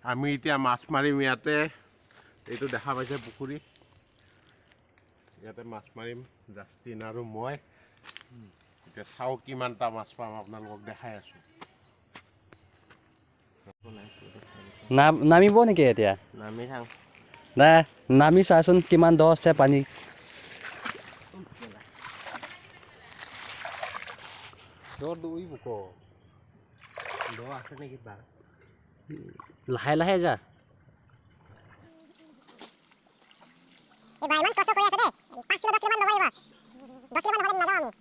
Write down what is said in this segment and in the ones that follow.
আমি এতিয়া মাছ মাৰিম ইয়াতে এইটো দেখা পাইছে পুখুৰী ইয়াতে মাছ মাৰিম জাষ্টিন আৰু মই এতিয়া চাও কিমানটা মাছ পাম আপোনালোকক দেখাই আছো নামিব নেকি এতিয়া নামি থাং নাই নামি চাচোন কিমান দ আছে পানী লাহে লাহে যা ইমান কষ্ট কৰি আছে দে 5 কিলো 10 কিলো মান ল'ব লাগিব 10 কিলো মান হ'লে নাযাওঁ আমি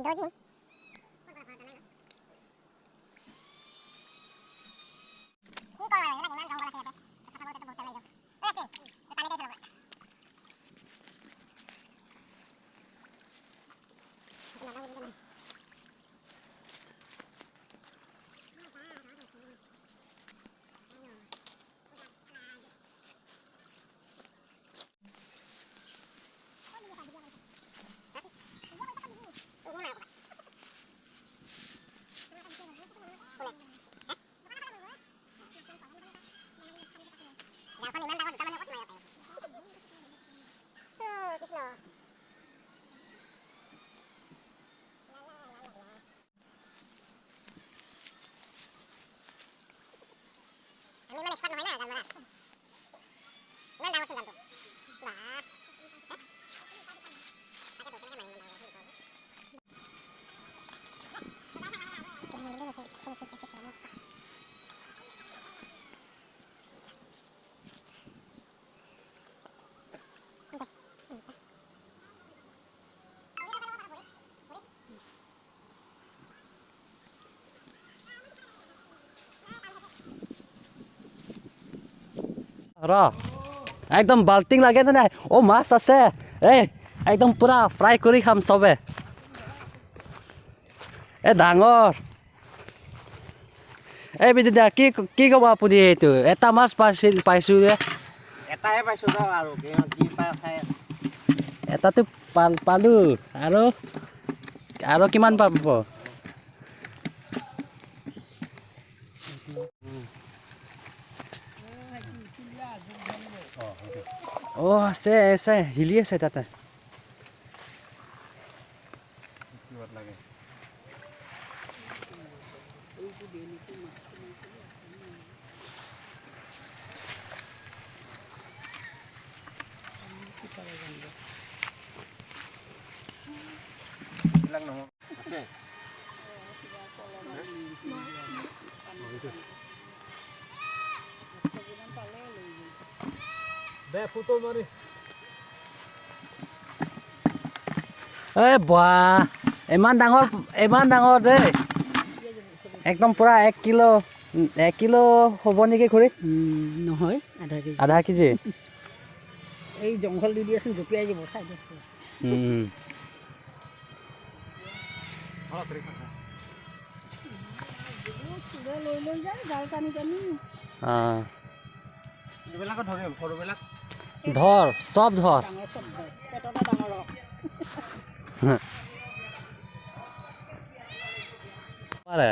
দজি মানে এক্সপার্ট নহয় না জাল মাৰা ইমান ডাঙৰ জালটো বাহ তাকে বলতে মাৰিম ৰ একদম বাল্টিং লাগে নে নাই ও মাছ আছে এই একদম পুৰা ফ্ৰাই কৰি খাম চবে এ ডাঙৰ এই বিদ্যুৎ দা কি ক'ব আপুনি এইটো এটা মাছ পাইছোঁ যে এটাই পাইছো ন আৰু কি পাই খাই এটাতো পালোঁ আৰু কিমান পাব অ' আছে হিলি আছে তাতে এই বাহ ইমান ডাঙৰ দেই একদম পুৰা 1 কিলো হ'ব নেকি খুৰী নহয় আধা কেজি এই জংঘল দি দিয়াচোন জপিয়াই যাব চাই লৈ যায় জাল টানি ধৰ চব ধৰ পেটতে ডাঙৰ পাৰে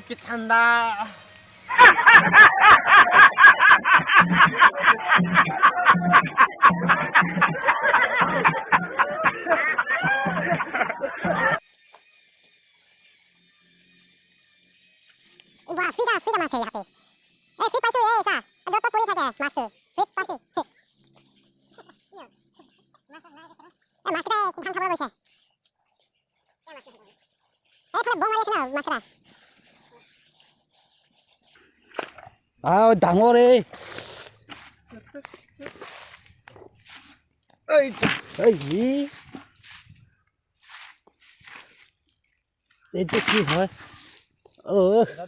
কি ঠাণ্ডা Wah, Frida masih ya, Hape. Fit pasu ya, sa. Jatuh pulih থাকে মাছটো। Fit pasu. মাছটা কিমান খাব গৈছে? এই বম মাৰি আছে ন মাছটা। ডাঙৰ এই এইটো কি হয়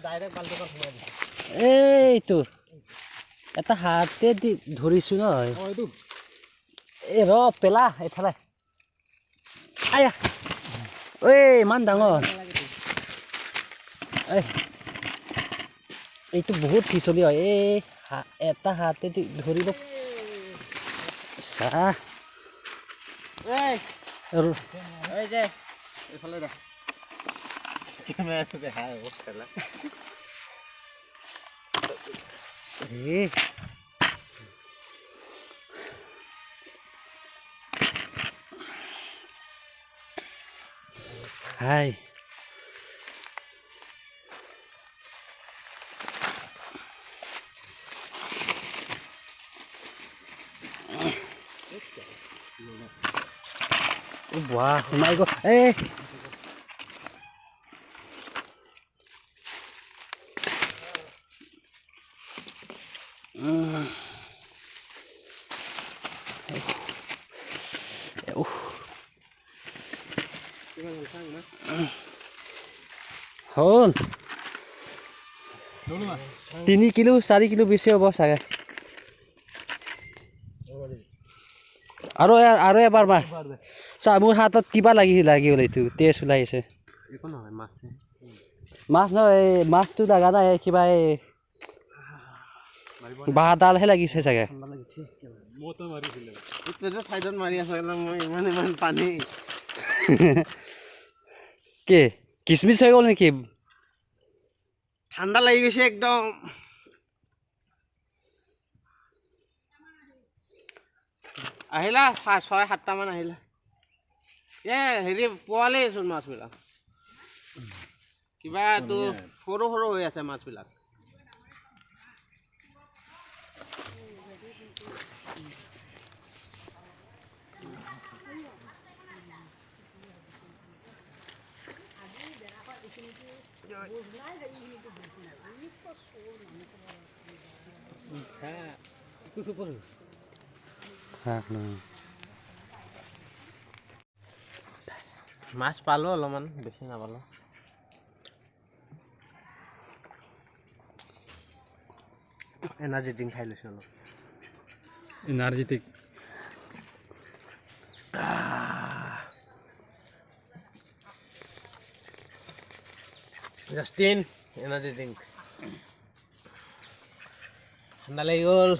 ডাইৰেক্ট বাল্টিঙত সোমাই দিছে এইটো এটা হাতে দি ধৰিছো নহয় এই ৰ পেলা এইফালে আয়া ঐ ইমান ডাঙৰ এইটো বহুত পিছলি হয় এই এটা হাতে দি ধৰিব চাহ যে এইফালে দে কেমেৰাটো দেখাই খেলা হাই Wah, সোমাই গ'ল হ'ল 3 কিলো 4 কিলো বেছি হ'ব চাগে আৰু এবাৰ মাৰ চা মোৰ হাতত কিবা লাগি গ'ল এইটো তেজ ওলাইছে একো নহয় মাছ নহয় মাছটো লাগা নাই কিবা এই বাঁহডালহে লাগিছে চাগে মতো মাৰিছিলে এইটো সাইডত মাৰি আছে মই ইমান পানী কি কিচমিচ হৈ গ'ল নেকি ঠাণ্ডা লাগি গৈছে একদম আহিলা 6-7টা মান আহিলা হেৰি পোৱালেইচোন মাছবিলাক কিবা তো সৰু হৈ আছে মাছবিলাক মাছ পালো অলপমান বেছি নাপালো এনাৰ্জি ড্ৰিংক খাই লৈছো অলপ এনাৰ্জেটিক জাষ্টিন এনাৰ্জি ড্ৰিংক ঠাণ্ডা লাগি গ'ল